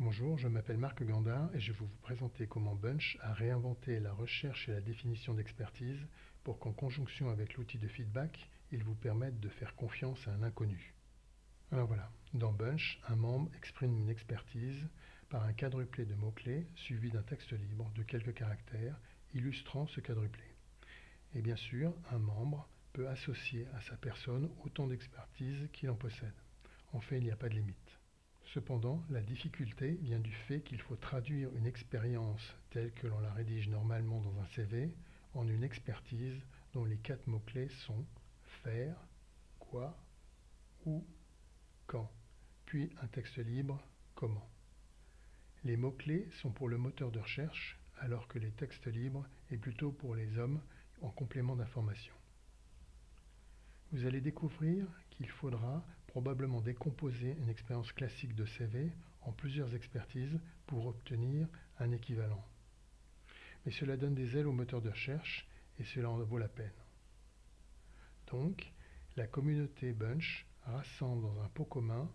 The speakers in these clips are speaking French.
Bonjour, je m'appelle Marc Gandin et je vais vous présenter comment Bunch a réinventé la recherche et la définition d'expertise pour qu'en conjonction avec l'outil de feedback, il vous permette de faire confiance à un inconnu. Alors voilà, dans Bunch, un membre exprime une expertise par un quadruplé de mots-clés suivi d'un texte libre de quelques caractères illustrant ce quadruplé. Et bien sûr, un membre peut associer à sa personne autant d'expertise qu'il en possède. En fait, il n'y a pas de limite. Cependant, la difficulté vient du fait qu'il faut traduire une expérience telle que l'on la rédige normalement dans un CV en une expertise dont les 4 mots-clés sont faire, quoi, où, quand, puis un texte libre, comment. Les mots-clés sont pour le moteur de recherche, alors que les textes libres est plutôt pour les hommes en complément d'information. Vous allez découvrir qu'il faudra probablement décomposer une expérience classique de CV en plusieurs expertises pour obtenir un équivalent. Mais cela donne des ailes au moteur de recherche et cela en vaut la peine. Donc, la communauté Bunch rassemble dans un pot commun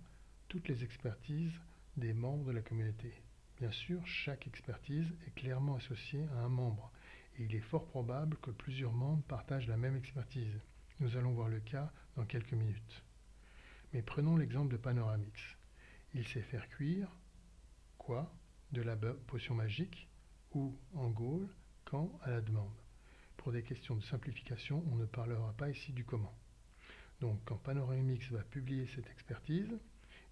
toutes les expertises des membres de la communauté. Bien sûr, chaque expertise est clairement associée à un membre et il est fort probable que plusieurs membres partagent la même expertise. Nous allons voir le cas dans quelques minutes. Mais prenons l'exemple de Panoramix. Il sait faire cuire, quoi, de la potion magique, ou en Gaule, quand, à la demande. Pour des questions de simplification, on ne parlera pas ici du comment. Donc quand Panoramix va publier cette expertise,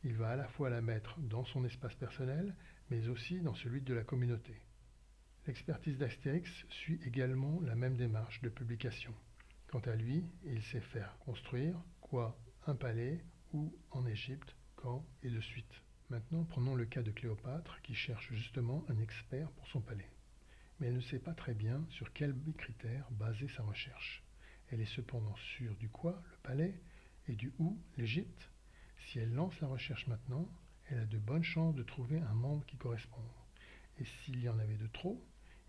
il va à la fois la mettre dans son espace personnel, mais aussi dans celui de la communauté. L'expertise d'Astérix suit également la même démarche de publication. Quant à lui, il sait faire construire, quoi, un palais, ou en Égypte, quand, et de suite. Maintenant, prenons le cas de Cléopâtre qui cherche justement un expert pour son palais. Mais elle ne sait pas très bien sur quels critères baser sa recherche. Elle est cependant sûre du quoi, le palais, et du où, l'Égypte. Si elle lance la recherche maintenant, elle a de bonnes chances de trouver un membre qui corresponde. Et s'il y en avait de trop,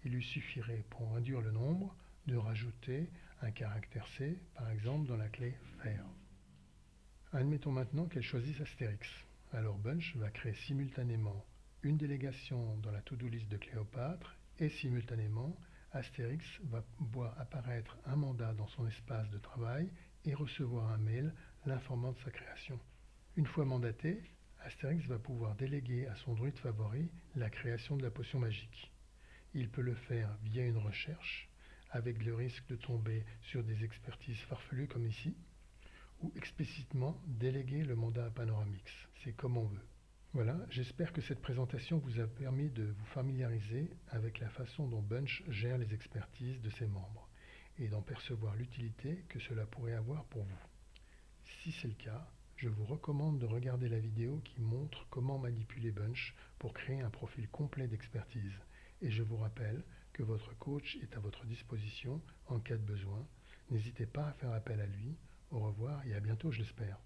il lui suffirait, pour réduire le nombre, de rajouter un caractère C, par exemple dans la clé faire. Admettons maintenant qu'elle choisisse Astérix. Alors Bunch va créer simultanément une délégation dans la to-do list de Cléopâtre et simultanément Astérix va voir apparaître un mandat dans son espace de travail et recevoir un mail l'informant de sa création. Une fois mandaté, Astérix va pouvoir déléguer à son druide favori la création de la potion magique. Il peut le faire via une recherche, avec le risque de tomber sur des expertises farfelues comme ici, ou explicitement déléguer le mandat à Panoramix. C'est comme on veut. Voilà, j'espère que cette présentation vous a permis de vous familiariser avec la façon dont Bunch gère les expertises de ses membres et d'en percevoir l'utilité que cela pourrait avoir pour vous. Si c'est le cas, je vous recommande de regarder la vidéo qui montre comment manipuler Bunch pour créer un profil complet d'expertise. Et je vous rappelle que votre coach est à votre disposition en cas de besoin. N'hésitez pas à faire appel à lui. Au revoir et à bientôt, je l'espère.